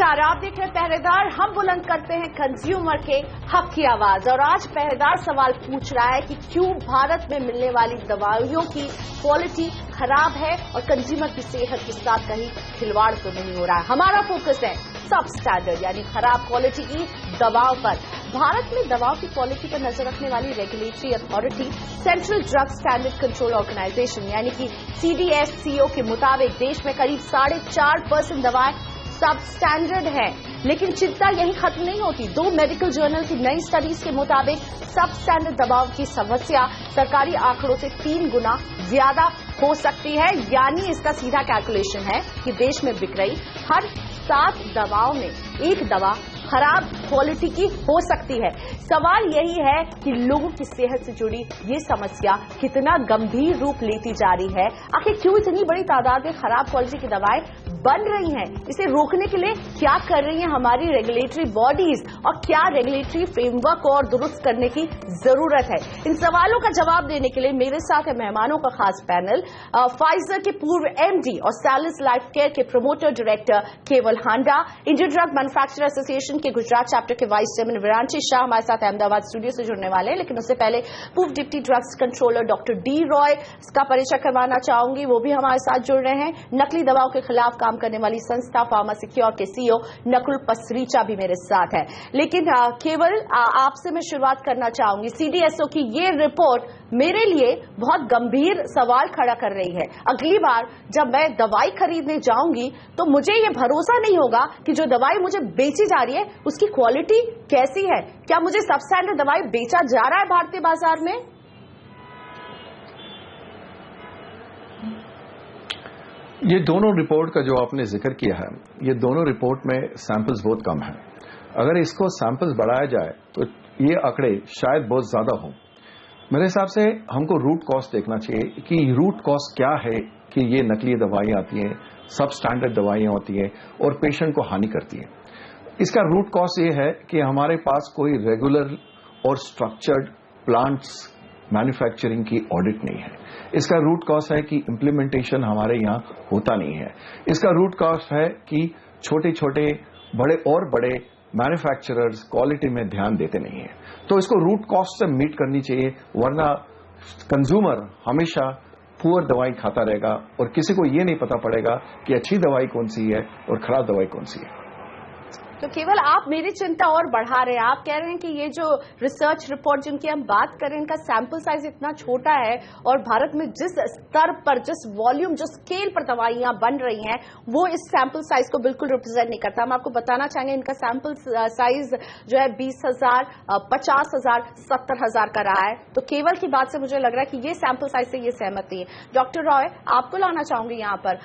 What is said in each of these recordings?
नमस्कार, आप देख रहे हैं पहरेदार। हम बुलंद करते हैं कंज्यूमर के हक की आवाज। और आज पहरेदार सवाल पूछ रहा है कि क्यों भारत में मिलने वाली दवाइयों की क्वालिटी खराब है और कंज्यूमर की सेहत के साथ कहीं खिलवाड़ तो नहीं हो रहा है। हमारा फोकस है सब स्टैंडर्ड यानी खराब क्वालिटी की दवाओं पर। भारत में दवाओं की क्वालिटी पर नजर रखने वाली regulatory authority central drug standard control organisation यानी कि CDSCO के मुताबिक देश में करीब 4.5% दवाएं सब स्टैंडर्ड है। लेकिन चिंता यही खत्म नहीं होती। 2 मेडिकल जर्नल की नई स्टडीज के मुताबिक सब स्टैंडर्ड दवाओं की समस्या सरकारी आंकड़ों से 3 गुना ज्यादा हो सकती है। यानी इसका सीधा कैलकुलेशन है कि देश में बिक रही हर 7 दवाओं में 1 दवा खराब क्वालिटी की हो सकती है। सवाल यही है कि लोगों की सेहत से जुड़ी ये समस्या कितना गंभीर रूप लेती जा रही है। आखिर क्यों इतनी बड़ी तादाद में खराब क्वालिटी की दवाएं बन रही हैं? इसे रोकने के लिए क्या कर रही हैं हमारी रेगुलेटरी बॉडीज और क्या रेगुलेटरी फ्रेमवर्क को और दुरुस्त करने की जरूरत है? इन सवालों का जवाब देने के लिए मेरे साथ है मेहमानों का खास पैनल। फाइजर के पूर्व MD और सैलिस लाइफ केयर के प्रमोटर डायरेक्टर केवल हांडा, इंडियन ड्रग मैन्युफैक्चरर एसोसिएशन के गुजरात चैप्टर के वाइस चेयरमैन विरांची शाह हमारे साथ अहमदाबाद स्टूडियो से जुड़ने वाले हैं। लेकिन उससे पहले पूर्व deputy drugs controller doctor D. Roy का परिचय करवाना चाहूंगी, वो भी हमारे साथ जुड़ रहे हैं। नकली दवाओं के खिलाफ काम करने वाली संस्था फार्मासिक्योर के CEO नकुल पसरीचा भी मेरे साथ है। लेकिन केवल आपसे मैं शुरुआत करना चाहूंगी। CDSO की ये रिपोर्ट मेरे लिए बहुत गंभीर सवाल खड़ा कर रही है। अगली बार जब मैं दवाई खरीदने जाऊंगी तो मुझे ये भरोसा नहीं होगा कि जो दवाई मुझे बेची जा रही है उसकी क्वालिटी कैसी है। क्या मुझे सब स्टैंडर्ड दवाई बेचा जा रहा है भारतीय बाजार में? ये दोनों रिपोर्ट का जो आपने जिक्र किया है, ये दोनों रिपोर्ट में सैंपल्स बहुत कम है। अगर इसको सैंपल्स बढ़ाया जाए तो ये आंकड़े शायद बहुत ज्यादा हों। मेरे हिसाब से हमको रूट कॉज देखना चाहिए कि रूट कॉज क्या है कि ये नकली दवाइयां आती हैं, सब स्टैंडर्ड दवाइयां होती हैं और पेशेंट को हानि करती हैं। इसका रूट कॉज ये है कि हमारे पास कोई रेगुलर और स्ट्रक्चर्ड प्लांट्स मैन्युफैक्चरिंग की ऑडिट नहीं है। इसका रूट कॉज है कि इम्प्लीमेंटेशन हमारे यहाँ होता नहीं है। इसका रूट कॉज है कि छोटे छोटे बड़े और बड़े मैन्युफैक्चरर्स क्वालिटी में ध्यान देते नहीं है। तो इसको रूट कॉज से मीट करनी चाहिए, वरना कंज्यूमर हमेशा पुअर दवाई खाता रहेगा और किसी को ये नहीं पता पड़ेगा कि अच्छी दवाई कौन सी है और खराब दवाई कौन सी है। तो केवल आप मेरी चिंता और बढ़ा रहे हैं। आप कह रहे हैं कि ये जो रिसर्च रिपोर्ट जिनकी हम बात करें, इनका सैंपल साइज इतना छोटा है और भारत में जिस स्तर पर, जिस वॉल्यूम, जो स्केल पर दवाइयां बन रही हैं, वो इस सैंपल साइज को बिल्कुल रिप्रेजेंट नहीं करता। हम आपको बताना चाहेंगे इनका सैंपल साइज जो है 20,000, 50,000, 70,000 का रहा है। तो केवल की बात से मुझे लग रहा है कि ये सैंपल साइज से ये सहमत नहीं है। डॉक्टर रॉय, आपको लाना चाहूंगी यहाँ पर।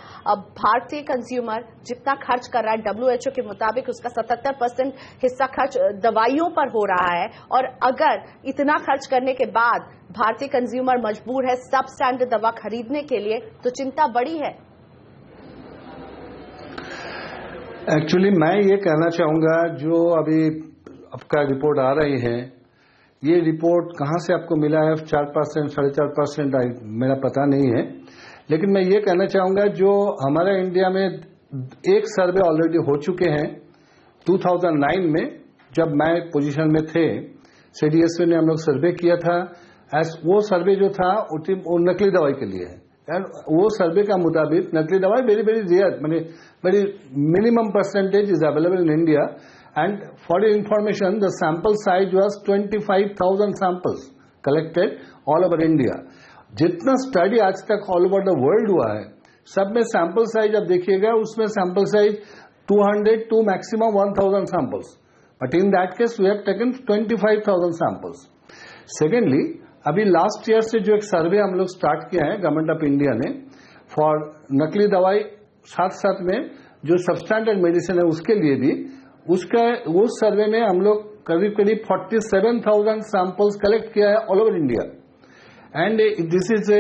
भारतीय कंज्यूमर जितना खर्च कर रहा है, WHO के मुताबिक उसका 77% हिस्सा खर्च दवाइयों पर हो रहा है। और अगर इतना खर्च करने के बाद भारतीय कंज्यूमर मजबूर है सब स्टैंडर्ड दवा खरीदने के लिए, तो चिंता बड़ी है। एक्चुअली मैं ये कहना चाहूंगा, जो अभी आपका रिपोर्ट आ रही है, ये रिपोर्ट कहां से आपको मिला है, 4%, 4.5%, मेरा पता नहीं है। लेकिन मैं ये कहना चाहूंगा, जो हमारे इंडिया में एक सर्वे ऑलरेडी हो चुके हैं 2009 में, जब मैं पोजीशन में थे, CDSO ने हम लोग सर्वे किया था। वो सर्वे जो था वो नकली दवाई के लिए है। एंड वो सर्वे का मुताबिक नकली दवाई वेरी वेरी रेयर, माने very minimum percentage is available in India. And for your information, the sample size was 25,000 samples collected all over India. जितना स्टडी आज तक ऑल ओवर द वर्ल्ड हुआ है, सब में सैंपल साइज आप देखिएगा, उसमें sample size 200 to maximum 1,000 samples. But in that case, we have taken 25,000 samples. Secondly, अभी लास्ट ईयर से जो एक सर्वे हम लोग स्टार्ट किया है गवर्नमेंट ऑफ इंडिया ने फॉर नकली दवाई, साथ साथ में जो सबस्टैंडर्ड मेडिसिन है उसके लिए भी, उसका वो सर्वे में हम लोग करीब करीब 47,000 सैंपल्स कलेक्ट किया है all over India. And this is a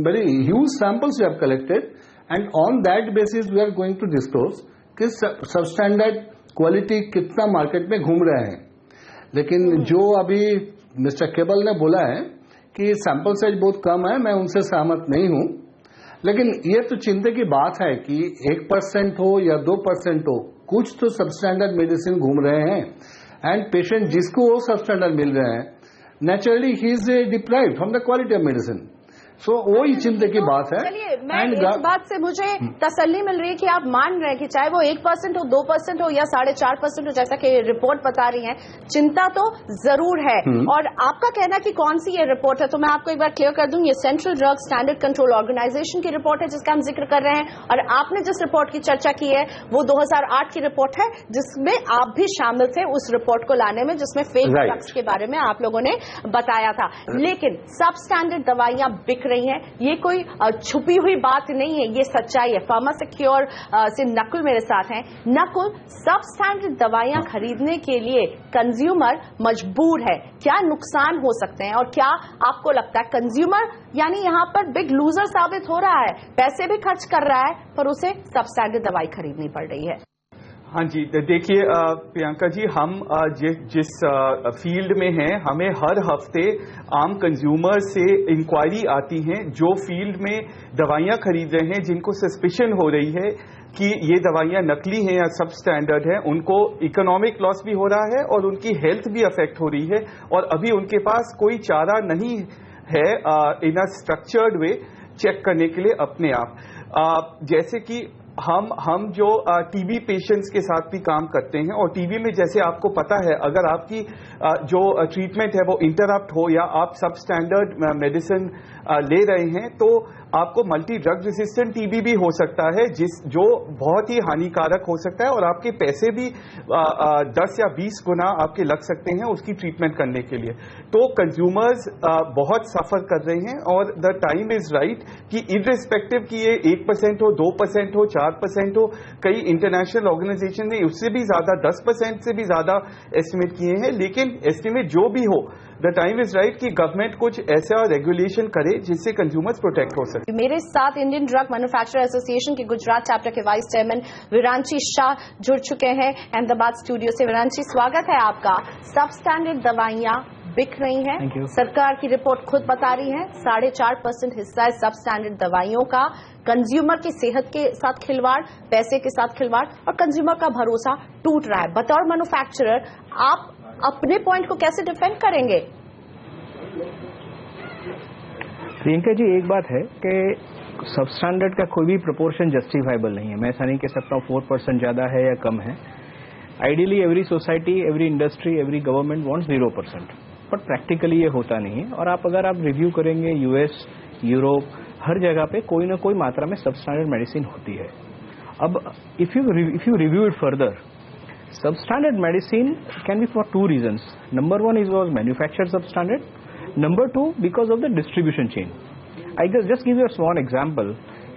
very huge samples we have collected, and on that basis we are going to disclose कि सबस्टैंडर्ड क्वालिटी कितना मार्केट में घूम रहे हैं। लेकिन जो अभी मिस्टर केबल ने बोला है कि सैंपल साइज बहुत कम है, मैं उनसे सहमत नहीं हूं। लेकिन ये तो चिंता की बात है कि 1% हो या 2% हो, कुछ तो सबस्टैंडर्ड मेडिसिन घूम रहे हैं, एंड पेशेंट जिसको वो सबस्टैंडर्ड मिल रहे हैं, naturally he is deprived from the quality of medicine. So वही चिंता की बात है। चलिए, मैं इस बात से मुझे तसल्ली मिल रही है कि आप मान रहे हैं कि चाहे वो 1% हो, 2% हो या 4.5% हो, जैसा कि रिपोर्ट बता रही है, चिंता तो जरूर है। और आपका कहना कि कौन सी ये रिपोर्ट है, तो मैं आपको एक बार क्लियर कर दूं, ये central drug standard control organisation की रिपोर्ट है जिसका हम जिक्र कर रहे हैं। और आपने जिस रिपोर्ट की चर्चा की है वो 2008 की रिपोर्ट है, जिसमें आप भी शामिल थे उस रिपोर्ट को लाने में, जिसमें फेक ड्रग्स के बारे में आप लोगों ने बताया था। लेकिन सब स्टैंडर्ड दवाइयां बिक रही हैं, ये कोई छुपी हुई बात नहीं है, ये सच्चाई है। फार्मासिक्योर से नकुल मेरे साथ हैं। नकुल, सब स्टैंडर्ड दवाइयां खरीदने के लिए कंज्यूमर मजबूर है, क्या नुकसान हो सकते हैं और क्या आपको लगता है कंज्यूमर यानी यहां पर बिग लूजर साबित हो रहा है, पैसे भी खर्च कर रहा है पर उसे सब स्टैंडर्ड दवाई खरीदनी पड़ रही है? हाँ जी, देखिए प्रियंका जी, हम जिस फील्ड में हैं, हमें हर हफ्ते आम कंज्यूमर से इंक्वायरी आती हैं जो फील्ड में दवाइयां खरीद रहे हैं, जिनको सस्पिशन हो रही है कि ये दवाइयां नकली हैं या सब स्टैंडर्ड हैं। उनको इकोनॉमिक लॉस भी हो रहा है और उनकी हेल्थ भी अफेक्ट हो रही है, और अभी उनके पास कोई चारा नहीं है इन अ स्ट्रक्चर्ड वे चेक करने के लिए अपने आप। जैसे कि हम जो टीबी पेशेंट्स के साथ भी काम करते हैं, और टीबी में जैसे आपको पता है, अगर आपकी जो ट्रीटमेंट है वो इंटरप्ट हो या आप सब स्टैंडर्ड मेडिसिन ले रहे हैं, तो आपको मल्टी ड्रग रेसिस्टेंट टीबी भी हो सकता है, जो बहुत ही हानिकारक हो सकता है, और आपके पैसे भी 10 या 20 गुना आपके लग सकते हैं उसकी ट्रीटमेंट करने के लिए। तो कंज्यूमर्स बहुत सफर कर रहे हैं, और द टाइम इज राइट कि इररिस्पेक्टिव कि ये 1% हो, 2% हो, 4% हो, कई इंटरनेशनल ऑर्गेनाइजेशन ने उससे भी ज्यादा 10% से भी ज्यादा एस्टिमेट किए हैं, लेकिन एस्टिमेट जो भी हो, द टाइम इज राइट कि गवर्नमेंट कुछ ऐसा रेगुलेशन करे जिससे कंज्यूमर्स प्रोटेक्ट हो सके। मेरे साथ इंडियन ड्रग मैन्युफैक्चरर एसोसिएशन के गुजरात चैप्टर के वाइस चेयरमैन विरांची शाह जुड़ चुके हैं अहमदाबाद स्टूडियो से। विरांची, स्वागत है आपका। सब स्टैंडर्ड दवाइयां बिक रही हैं, सरकार की रिपोर्ट खुद बता रही है 4.5% हिस्सा है सब स्टैंडर्ड दवाइयों का। कंज्यूमर की सेहत के साथ खिलवाड़, पैसे के साथ खिलवाड़, और कंज्यूमर का भरोसा टूट रहा है। बतौर मैन्युफैक्चरर आप अपने पॉइंट को कैसे डिफेंड करेंगे? प्रियंका जी, एक बात है कि सब स्टैंडर्ड का कोई भी प्रोपोर्शन जस्टिफाइबल नहीं है। मैं ऐसा नहीं कह सकता हूँ 4% ज्यादा है या कम है। Ideally every society, every industry, every government wants 0%, but practically ये होता नहीं है। और अगर आप रिव्यू करेंगे यूएस, यूरोप, हर जगह पे कोई ना कोई मात्रा में सब स्टैंडर्ड मेडिसिन होती है। अब if you review it further, substandard medicine can be for two reasons. Number one is was manufactured substandard. Number two, because of the distribution chain. I just give you a small example.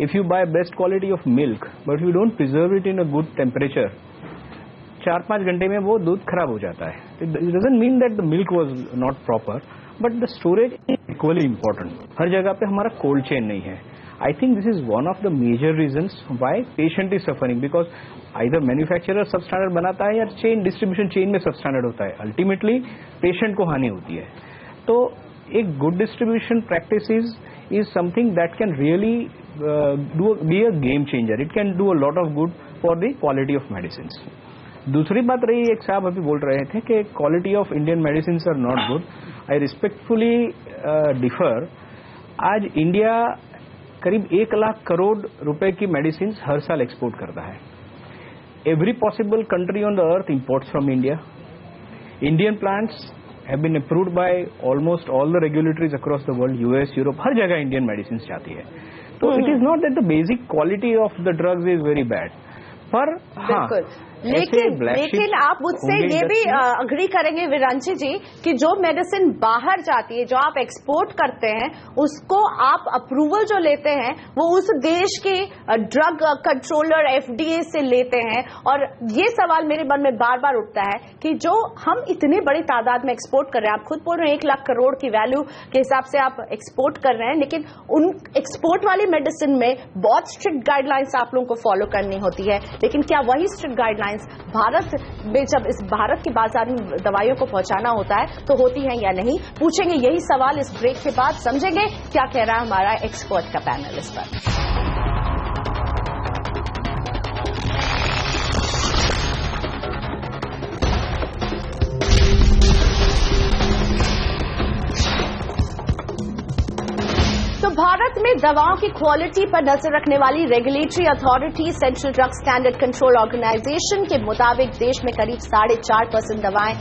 If you buy best quality of milk, but you don't preserve it in a good temperature, 4-5 घंटे में वो दूध खराब हो जाता है. It doesn't mean that the milk was not proper, but the storage is equally important. हर जगह पे हमारा cold chain नहीं है. I think this is one of the major reasons why patient is suffering, because either manufacturer substandard बनाता है या chain distribution chain में substandard होता है. Ultimately patient को हानि होती है. तो एक good distribution practices is something that can really be a game changer. It can do a lot of good for the quality of medicines. दूसरी बात रही, एक साहब अभी बोल रहे थे कि quality of Indian medicines are not good. I respectfully differ. आज इंडिया करीब 1 लाख करोड़ रुपए की मेडिसिन हर साल एक्सपोर्ट करता है. Every possible country on the earth imports from India. Indian plants have been approved by almost all the regulatories across the world. US, Europe, हर जगह Indian medicine जाती है. तो it is not that the basic quality of the drugs is very bad, पर हाँ, लेकिन आप मुझसे ये भी अग्री करेंगे विरांची जी कि जो मेडिसिन बाहर जाती है, जो आप एक्सपोर्ट करते हैं, उसको आप अप्रूवल जो लेते हैं वो उस देश के ड्रग कंट्रोलर एफडीए से लेते हैं. और ये सवाल मेरे मन में बार बार उठता है कि जो हम इतनी बड़ी तादाद में एक्सपोर्ट कर रहे हैं, आप खुद बोल रहे हैं 1 लाख करोड़ की वैल्यू के हिसाब से आप एक्सपोर्ट कर रहे हैं, लेकिन उन एक्सपोर्ट वाली मेडिसिन में बहुत स्ट्रिक्ट गाइडलाइंस आप लोगों को फॉलो करनी होती है. लेकिन क्या वही स्ट्रिक्ट गाइडलाइंस भारत में, जब इस भारत के बाजार में दवाइयों को पहुंचाना होता है, तो होती है या नहीं? पूछेंगे यही सवाल इस ब्रेक के बाद. समझेंगे क्या कह रहा है हमारा एक्सपर्ट का पैनल इस पर. में दवाओं की क्वालिटी पर नजर रखने वाली regulatory authority central drug standard control organisation के मुताबिक देश में करीब 4.5% दवाएं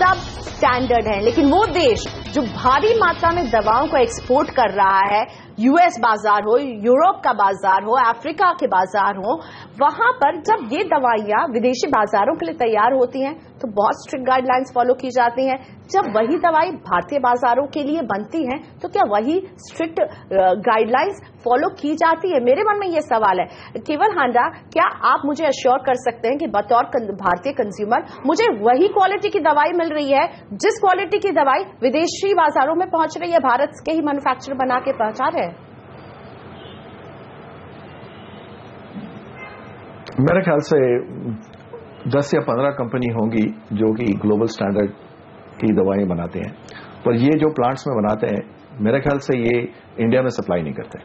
सब स्टैंडर्ड हैं, लेकिन वो देश जो भारी मात्रा में दवाओं को एक्सपोर्ट कर रहा है, यूएस बाजार हो, यूरोप का बाजार हो, अफ्रीका के बाजार हो, वहां पर जब ये दवाइयां विदेशी बाजारों के लिए तैयार होती हैं तो बहुत स्ट्रिक्ट गाइडलाइंस फॉलो की जाती हैं। जब वही दवाई भारतीय बाजारों के लिए बनती हैं तो क्या वही स्ट्रिक्ट गाइडलाइंस फॉलो की जाती है? मेरे मन में ये सवाल है। केवल हांडा, क्या आप मुझे अश्योर कर सकते हैं कि बतौर भारतीय कंज्यूमर मुझे वही क्वालिटी की दवाई मिल रही है जिस क्वालिटी की दवाई विदेशी बाजारों में पहुंच रही है, भारत के ही मैन्युफैक्चरर बना के पहुंचा रहे हैं? मेरे ख्याल से 10 या 15 कंपनी होंगी जो कि ग्लोबल स्टैंडर्ड की दवाएं बनाते हैं, पर ये जो प्लांट्स में बनाते हैं मेरे ख्याल से ये इंडिया में सप्लाई नहीं करते।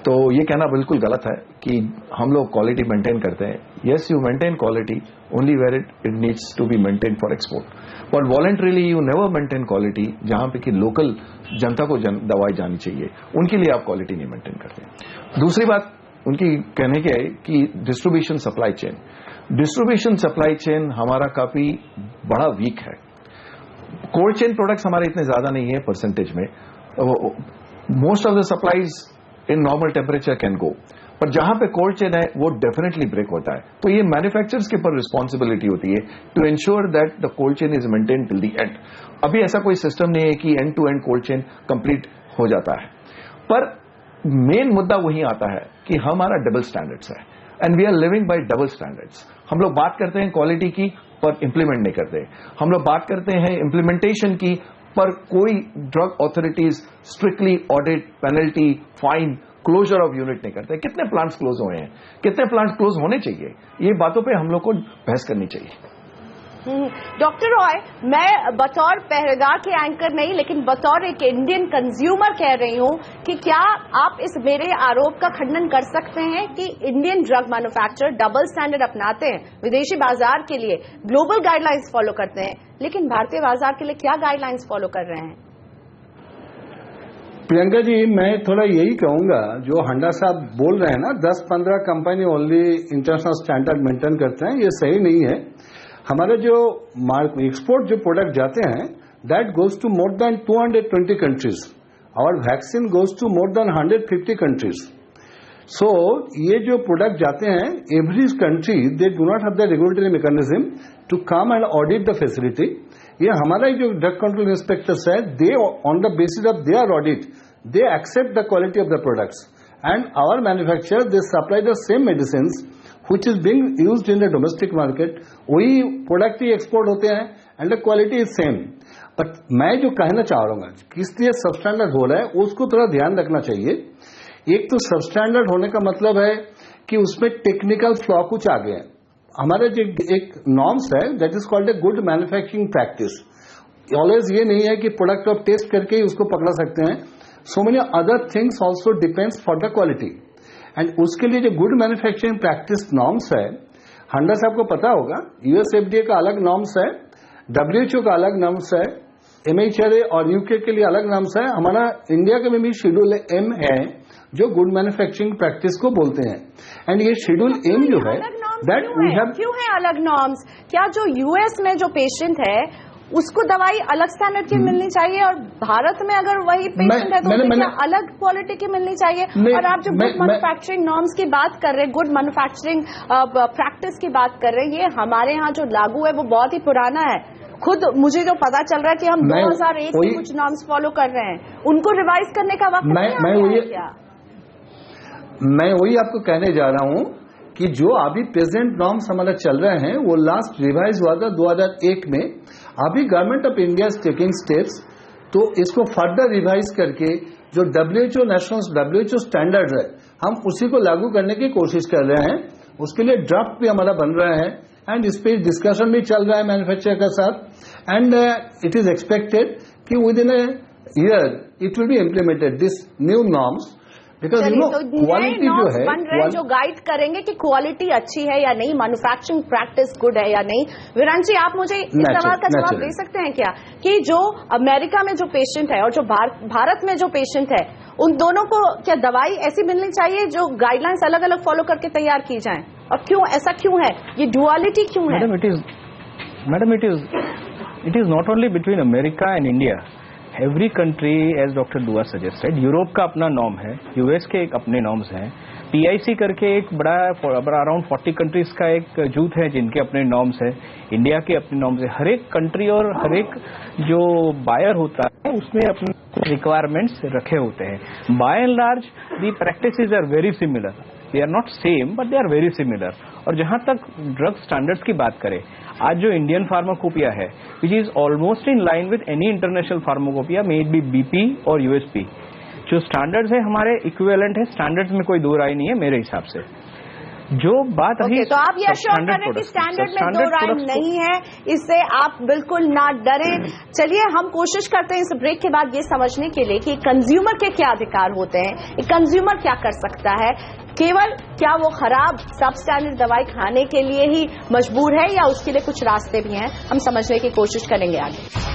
तो ये कहना बिल्कुल गलत है कि हम लोग क्वालिटी मेंटेन करते हैं। Yes, you maintain quality only where it needs to be maintain for export, but voluntarily you never maintain quality जहां पे कि लोकल जनता को दवाई जानी चाहिए, उनके लिए आप क्वालिटी नहीं मेंटेन करते। दूसरी बात उनकी कहने की है कि डिस्ट्रीब्यूशन सप्लाई चेन हमारा काफी बड़ा वीक है। कोल्ड चेन प्रोडक्ट्स हमारे इतने ज्यादा नहीं है परसेंटेज में। Most of the supplies in normal temperature can go, पर जहां पे कोल्ड चेन है वो डेफिनेटली ब्रेक होता है। तो ये मैन्युफैक्चरर्स के ऊपर रिस्पॉन्सिबिलिटी होती है to ensure that the cold chain is maintain till the end. अभी ऐसा कोई सिस्टम नहीं है कि end to end cold chain complete हो जाता है, पर मेन मुद्दा वही आता है कि हमारा डबल स्टैंडर्ड्स है and we are living by double standards. हम लोग बात करते हैं क्वालिटी की पर इंप्लीमेंट नहीं करते, हम लोग बात करते हैं इंप्लीमेंटेशन की पर कोई drug authorities strictly audit, penalty, fine, closure of unit नहीं करते। कितने प्लांट्स क्लोज हुए हैं, कितने प्लांट्स क्लोज होने चाहिए, ये बातों पे हम लोग को बहस करनी चाहिए। डॉक्टर रॉय, मैं बतौर पहरेदार के एंकर नहीं लेकिन बतौर एक इंडियन कंज्यूमर कह रही हूं कि क्या आप इस मेरे आरोप का खंडन कर सकते हैं कि Indian drug manufacturer double standard अपनाते हैं, विदेशी बाजार के लिए ग्लोबल गाइडलाइंस फॉलो करते हैं, लेकिन भारतीय बाजार के लिए क्या गाइडलाइंस फॉलो कर रहे हैं? प्रियंका जी, मैं थोड़ा यही कहूंगा, जो हंडा साहब बोल रहे हैं ना 10-15 company only international standard maintain करते हैं, ये सही नहीं है। हमारे जो एक्सपोर्ट जो प्रोडक्ट जाते हैं that goes to more than 220 countries, और vaccine goes to more than 150 countries. So ये जो प्रोडक्ट जाते हैं, every country they do not have the regulatory mechanism to come and audit the facility. ये हमारा जो ड्रग कंट्रोल इंस्पेक्टर्स है, they on the basis of their audit they accept the quality of the products, and our manufacturer they supply the same medicine which is being used in the domestic market, वही product ही export होते हैं and the quality is same. But मैं जो कहना चाह रहा हूँ किस लिए सबस्टैंडर्ड हो रहा है उसको थोड़ा ध्यान रखना चाहिए। एक तो सबस्टैंडर्ड होने का मतलब है कि उसमें टेक्निकल फ्लॉ कुछ आ गए हैं। हमारा जो एक नॉर्म्स है that is called a good manufacturing practice. Always ये नहीं है कि प्रोडक्ट आप टेस्ट करके ही उसको पकड़ा सकते हैं, so many other things also depends for the quality, and उसके लिए जो गुड मैन्युफैक्चरिंग प्रैक्टिस नॉर्म्स है, हंडा साहब को पता होगा, यूएसएफडीए का अलग नॉर्म्स है, डब्ल्यूएचओ का अलग नॉर्म्स है, एमएचआरए और यूके के लिए अलग नॉर्म्स है। हमारा इंडिया के में भी शेड्यूल एम है जो गुड मैन्युफैक्चरिंग प्रैक्टिस को बोलते हैं, एंड ये शेड्यूल एम जो है दैट वी हैव। क्यों है अलग नॉर्म्स? क्या जो यूएस में जो पेशेंट है उसको दवाई अलग स्टैंडर्ड की मिलनी चाहिए और भारत में अगर वही पेशेंट है तो क्या अलग क्वालिटी की मिलनी चाहिए? और आप जो गुड मैन्युफैक्चरिंग नॉर्म्स की बात कर रहे हैं, गुड मैन्युफैक्चरिंग प्रैक्टिस की बात कर रहे हैं, ये हमारे यहाँ जो लागू है वो बहुत ही पुराना है। खुद मुझे जो पता चल रहा है कि हम 2001 के कुछ नॉर्म्स फॉलो कर रहे हैं, उनको रिवाइज करने का वक्त नहीं है क्या? मैं वही आपको कहने जा रहा हूँ कि जो अभी प्रेजेंट नॉर्म्स हमारा चल रहे हैं वो लास्ट रिवाइज हुआ था 2001 में। अभी government of India is taking steps, तो इसको फर्दर रिवाइज करके जो डब्ल्यूएचओ नेशनल डब्ल्यूएचओ स्टैंडर्ड है हम उसी को लागू करने की कोशिश कर रहे हैं। उसके लिए ड्राफ्ट भी हमारा बन रहा है एंड इस पर डिस्कशन भी चल रहा है मैन्युफैक्चरर के साथ, एंड इट इज एक्सपेक्टेड कि with in a year it will be implemented this new norms. Because you know quality जो है बन रहे हैं जो गाइड करेंगे कि क्वालिटी अच्छी है या नहीं, मैन्युफैक्चरिंग प्रैक्टिस गुड है या नहीं। वीरान जी, आप मुझे इस सवाल का जवाब दे सकते हैं क्या कि जो अमेरिका में जो पेशेंट है और जो भारत में जो पेशेंट है उन दोनों को क्या दवाई ऐसी मिलनी चाहिए जो गाइडलाइंस अलग अलग फॉलो करके तैयार की जाएं? और क्यों ऐसा क्यों है? ये डुअलिटी क्यों है? Madam it is not only between America and India. Every country, as doctor Dua suggested, Europe का अपना नॉर्म है, यूएस के एक अपने नॉर्म्स हैं, PIC करके एक बड़ा अराउंड 40 कंट्रीज का एक जूथ है जिनके अपने नॉर्म्स है, इंडिया के अपने नॉर्म्स है. हर एक कंट्री और हर एक जो बायर होता है उसमें अपने रिक्वायरमेंट्स रखे होते हैं. By and large the practices are very similar. They are not same but they are very similar. और जहां तक ड्रग स्टैंडर्ड्स की बात करें, आज जो इंडियन फार्माकोपिया है which is almost in line with any international pharmacopoeia, may it be BP और USP, जो स्टैंडर्ड्स है हमारे इक्विवेलेंट है. स्टैंडर्ड्स में कोई दो राय नहीं है मेरे हिसाब से. जो बात रही तो आप ये अश्योर करें कि स्टैंडर्ड में दो राय नहीं है, इससे आप बिल्कुल ना डरें. चलिए हम कोशिश करते हैं इस ब्रेक के बाद ये समझने के लिए कि कंज्यूमर के क्या अधिकार होते हैं, एक कंज्यूमर क्या कर सकता है. केवल क्या वो खराब सब स्टैंडर्ड दवाई खाने के लिए ही मजबूर है या उसके लिए कुछ रास्ते भी हैं, हम समझने की कोशिश करेंगे आगे.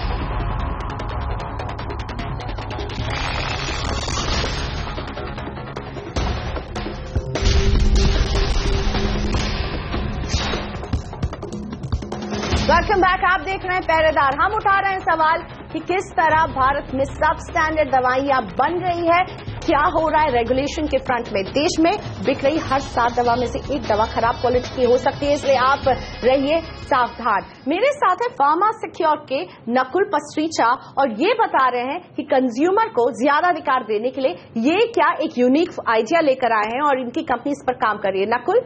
Welcome back. आप देख रहे हैं पहरेदार. हम उठा रहे हैं सवाल कि किस तरह भारत में सब स्टैंडर्ड दवाइयां बन रही है, क्या हो रहा है रेगुलेशन के फ्रंट में. देश में बिक रही हर 7 दवा में से एक दवा खराब क्वालिटी की हो सकती है, इसलिए आप रहिए सावधान. मेरे साथ है फार्मा सिक्योर के नकुल पसरीचा और ये बता रहे हैं कि कंज्यूमर को ज्यादा अधिकार देने के लिए ये क्या एक यूनिक आइडिया लेकर आए हैं और इनकी कंपनी इस पर काम कर रही है. नकुल.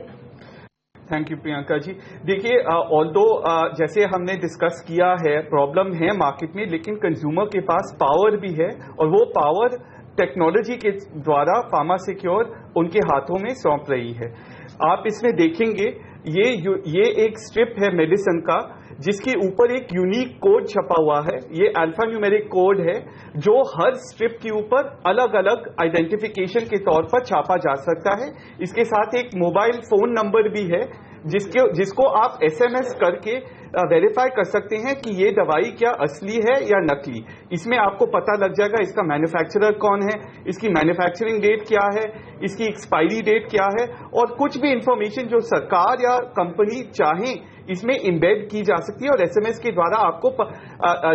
Thank you Priyanka ji. देखिए, ऑल्दो जैसे हमने डिस्कस किया है, प्रॉब्लम है मार्केट में, लेकिन कंज्यूमर के पास पावर भी है और वो पावर टेक्नोलॉजी के द्वारा फार्मा सिक्योर उनके हाथों में सौंप रही है. आप इसमें देखेंगे ये एक स्ट्रिप है मेडिसिन का जिसके ऊपर एक यूनिक कोड छपा हुआ है. ये अल्फा न्यूमेरिक कोड है जो हर स्ट्रिप के ऊपर अलग अलग आइडेंटिफिकेशन के तौर पर छापा जा सकता है. इसके साथ एक मोबाइल फोन नंबर भी है जिसको आप SMS करके वेरीफाई कर सकते हैं कि ये दवाई क्या असली है या नकली. इसमें आपको पता लग जाएगा इसका मैन्युफैक्चरर कौन है, इसकी मैन्युफैक्चरिंग डेट क्या है, इसकी एक्सपायरी डेट क्या है और कुछ भी इंफॉर्मेशन जो सरकार या कंपनी चाहे इसमें इम्बेड की जा सकती है और SMS के द्वारा आपको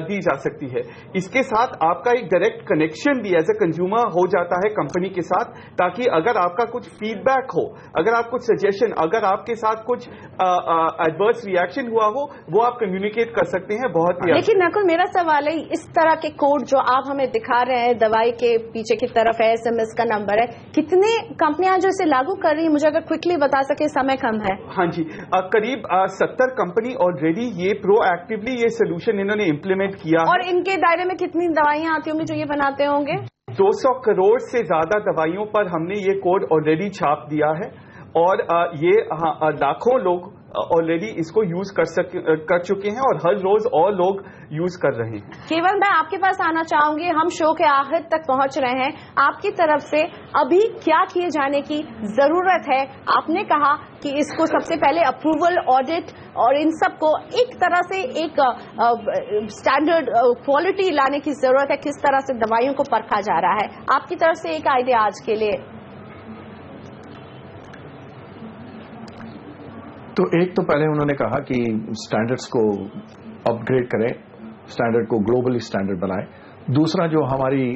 दी जा सकती है. इसके साथ आपका एक डायरेक्ट कनेक्शन भी एज ए कंज्यूमर हो जाता है कंपनी के साथ, ताकि अगर आपका कुछ फीडबैक हो, अगर आप कुछ सजेशन, अगर आपके साथ कुछ एडवर्स रिएक्शन हुआ हो, वो आप कम्युनिकेट कर सकते हैं. बहुत ही. लेकिन नकुल, मेरा सवाल है, इस तरह के कोड जो आप हमें दिखा रहे हैं, दवाई के पीछे की तरफ है SMS का नंबर है, कितने कंपनियां जो इसे लागू कर रही है, मुझे अगर क्विकली बता सके, समय कम है. हाँ जी, करीब 70 कंपनी ऑलरेडी ये प्रोएक्टिवली ये सोल्यूशन इन्होंने इम्प्लीमेंट किया. और इनके दायरे में कितनी दवाइयां आती होंगी जो ये बनाते होंगे? 200 करोड़ से ज्यादा दवाइयों पर हमने ये कोड ऑलरेडी छाप दिया है और ये लाखों लोग ऑलरेडी इसको यूज कर चुके हैं और हर रोज और लोग यूज कर रहे हैं. केवल मैं आपके पास आना चाहूंगी, हम शो के आखिर तक पहुंच रहे हैं. आपकी तरफ से अभी क्या किए जाने की जरूरत है? आपने कहा कि इसको सबसे पहले अप्रूवल, ऑडिट और इन सब को एक तरह से एक स्टैंडर्ड क्वालिटी लाने की जरूरत है. किस तरह से दवाइयों को परखा जा रहा है, आपकी तरफ से एक आइडिया आज के लिए? तो एक तो पहले उन्होंने कहा कि स्टैंडर्ड्स को अपग्रेड करें, स्टैंडर्ड को ग्लोबली स्टैंडर्ड बनाएं. दूसरा, जो हमारी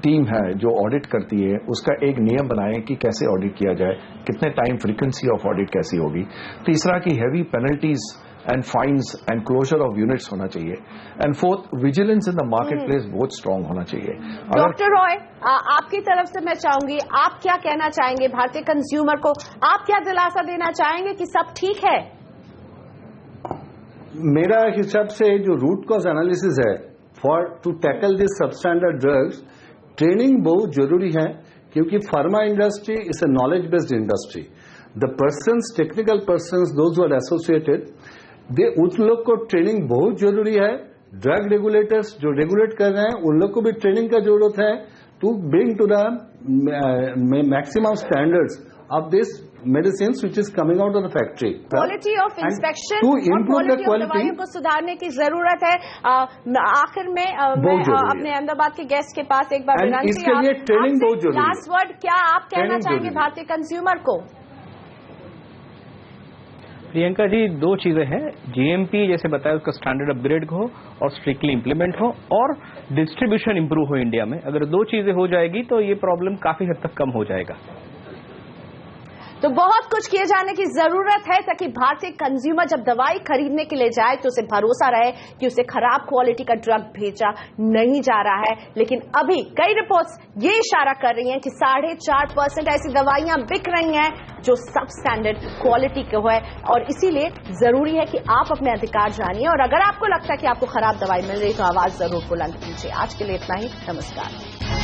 टीम है जो ऑडिट करती है, उसका एक नियम बनाएं कि कैसे ऑडिट किया जाए, कितने टाइम फ्रीक्वेंसी ऑफ ऑडिट कैसी होगी. तीसरा, कि heavy penalties and fines and closure of units होना चाहिए. And fourth, vigilance in the market place बहुत स्ट्रांग होना चाहिए. डॉक्टर रॉय, आपकी तरफ से मैं चाहूंगी, आप क्या कहना चाहेंगे भारतीय कंज्यूमर को? आप क्या दिलासा देना चाहेंगे कि सब ठीक है? मेरा हिसाब से जो रूट कॉज एनालिसिस है for to tackle this substandard drugs, training बहुत जरूरी है, क्योंकि pharma industry is a knowledge based industry. The persons, technical persons, those who are associated, उन लोग को ट्रेनिंग बहुत जरूरी है. ड्रग रेगुलेटर्स जो रेगुलेट कर रहे हैं उन लोग को भी ट्रेनिंग का जरूरत है to bring to the maximum standards of this medicines which is coming out of the factory. Quality of inspection to और improve the quality of quality, दवाइयों को सुधारने की जरूरत है। आखिर में मैं जरूरी है। अपने अहमदाबाद के गेस्ट के पास एक बार And विनंती इसके लिए training बहुत जरूरी है। लास्ट वर्ड क्या आप कहना Training चाहेंगे जरूरी है। भारतीय कंज्यूमर को? प्रियंका जी, दो चीजें हैं। जीएमपी जैसे बताया उसका स्टैंडर्ड अपग्रेड हो और स्ट्रिक्टली इंप्लीमेंट हो और डिस्ट्रीब्यूशन इंप्रूव हो इंडिया में। अगर दो चीजें हो जाएगी तो ये प्रॉब्लम काफी हद तक कम हो जाएगा। तो बहुत कुछ किए जाने की जरूरत है ताकि भारतीय कंज्यूमर जब दवाई खरीदने के लिए जाए तो उसे भरोसा रहे कि उसे खराब क्वालिटी का ड्रग भेजा नहीं जा रहा है। लेकिन अभी कई रिपोर्ट्स ये इशारा कर रही हैं कि 4.5% ऐसी दवाइयां बिक रही हैं जो सब स्टैंडर्ड क्वालिटी के है, और इसीलिए जरूरी है कि आप अपने अधिकार जानिए, और अगर आपको लगता है कि आपको खराब दवाई मिल रही तो आवाज जरूर बुलंद कीजिए। आज के लिए इतना ही, नमस्कार।